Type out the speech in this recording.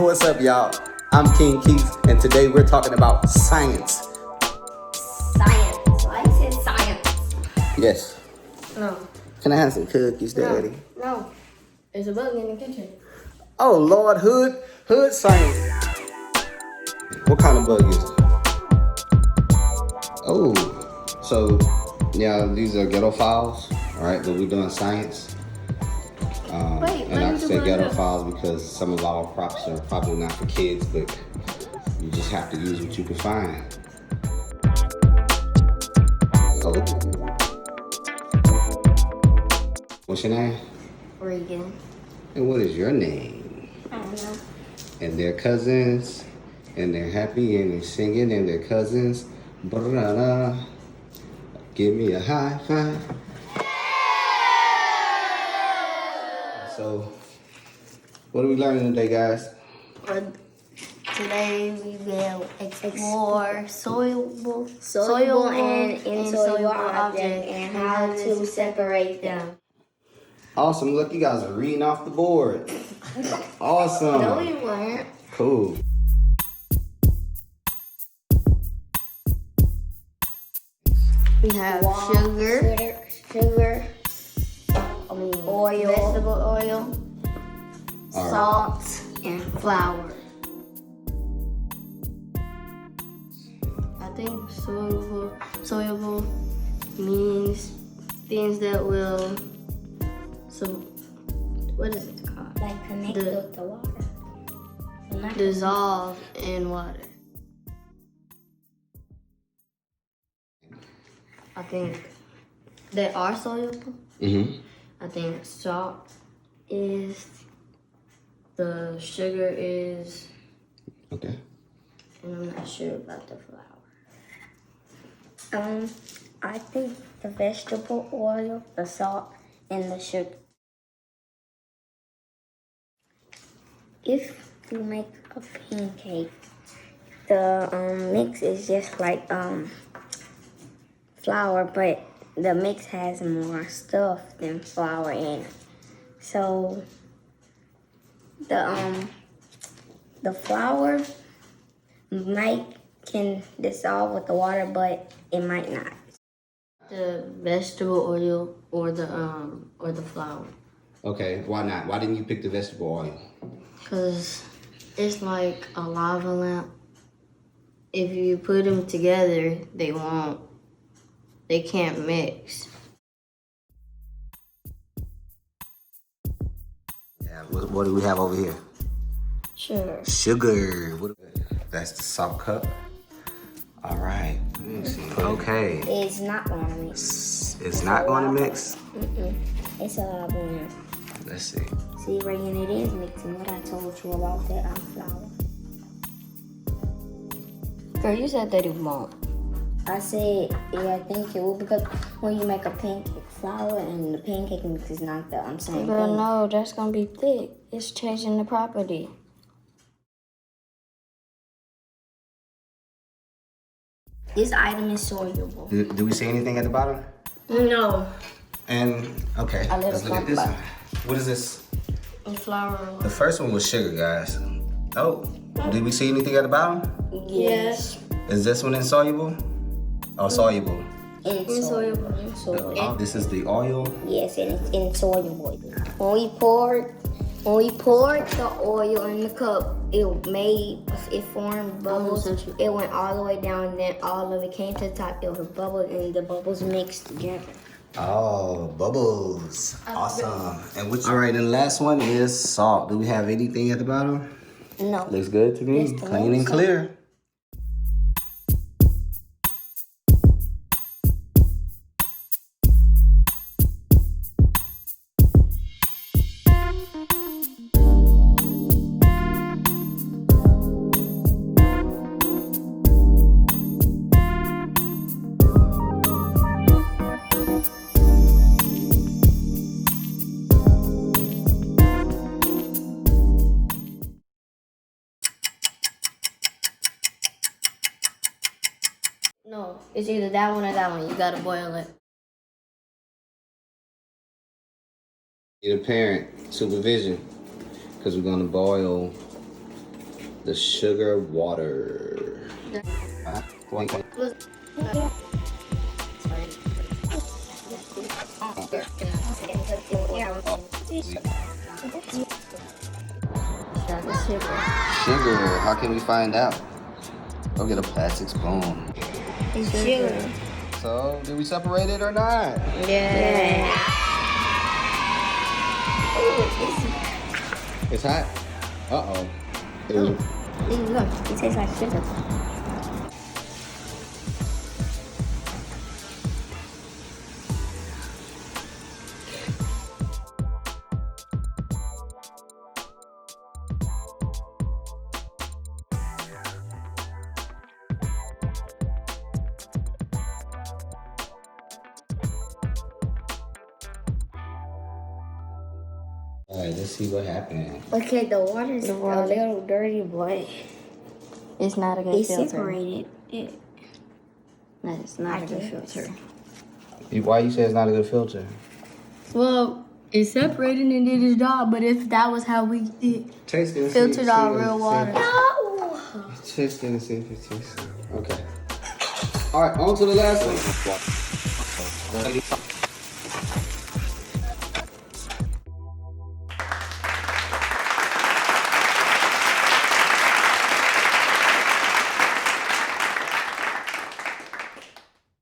What's up, y'all? I'm King Keith, and today we're talking about science. Science. Why is it science? Yes. No. Can I have some cookies, Daddy? No. There's a bug in the kitchen. Oh, Lord, hood science. What kind of bug is it? Oh, so, yeah, these are ghetto files, all right, but we're doing science. And I say ghetto files because some of our props are probably not for kids, but you just have to use what you can find. Oh. What's your name? Reagan. And what is your name? I don't know. And they're cousins, and they're happy, and they're singing, and they're cousins. Brother, give me a high five. So, what are we learning today, guys? Today we will explore soil and insoluble objects and how to separate them. Awesome. Look, you guys are reading off the board. Awesome. No, we weren't. Cool. We have sugar, oil, vegetable oil, salt, and flour. I think soluble means things that will, what is it called? Like connect with the water. Dissolve in water. I think they are soluble. Mm-hmm. I think salt is, the sugar is, Okay. and I'm not sure about the flour. I think the vegetable oil, the salt, and the sugar. If you make a pancake, the mix is just like flour, but the mix has more stuff than flour in it. So the flour can dissolve with the water, but it might not. The vegetable oil or the flour. Okay, why not? Why didn't you pick the vegetable oil? Because it's like a lava lamp. If you put them together, they can't mix. Yeah, what do we have over here? Sure. Sugar. That's the salt cup. All right. Let me see. Okay. It's not going to mix. It's not going to mix? It's a lava lamp. Let's see. See, Reagan, it is mixing what I told you about that flour. Girl, you said that it won't. I said, yeah, I think it will, because when you make a pancake, flour and the pancake mix is not the same Girl, thing. no, that's gonna be thick. It's changing the property. This item is soluble. Do we see anything at the bottom? No. And, okay, A little let's look at this something. one. What is this? Flour. The first one was sugar, guys. Oh, did we see anything at the bottom? Yes. Is this one insoluble? Or soluble? Insoluble. Oh, this is the oil. Yes, and it's insoluble. When we poured the oil in the cup, it formed bubbles. It went all the way down, and then all of it came to the top. It was bubbles, and the bubbles mixed together. Oh, bubbles. Awesome. And all right, and the last one is salt. Do we have anything at the bottom? No. Looks good to me. Just the Clean and salt. clear. No, it's either that one or that one. You gotta boil it. Need a parent supervision because we're gonna boil the sugar water. Sugar, how can we find out? Go get a plastic spoon. It's sugar. So, did we separate it or not? Yeah. It's hot? Uh-oh. Look, it tastes like sugar. Alright, let's see what happened. Okay, the water's a little dirty, but It's not a good it's filter. separated. That's not a good filter. Why you say it's not a good filter? Well, it's separating and did its job, but if that was how we did, Taste it and filtered our real water. No! Taste it and see if it tastes. Okay. Alright, on to the last one.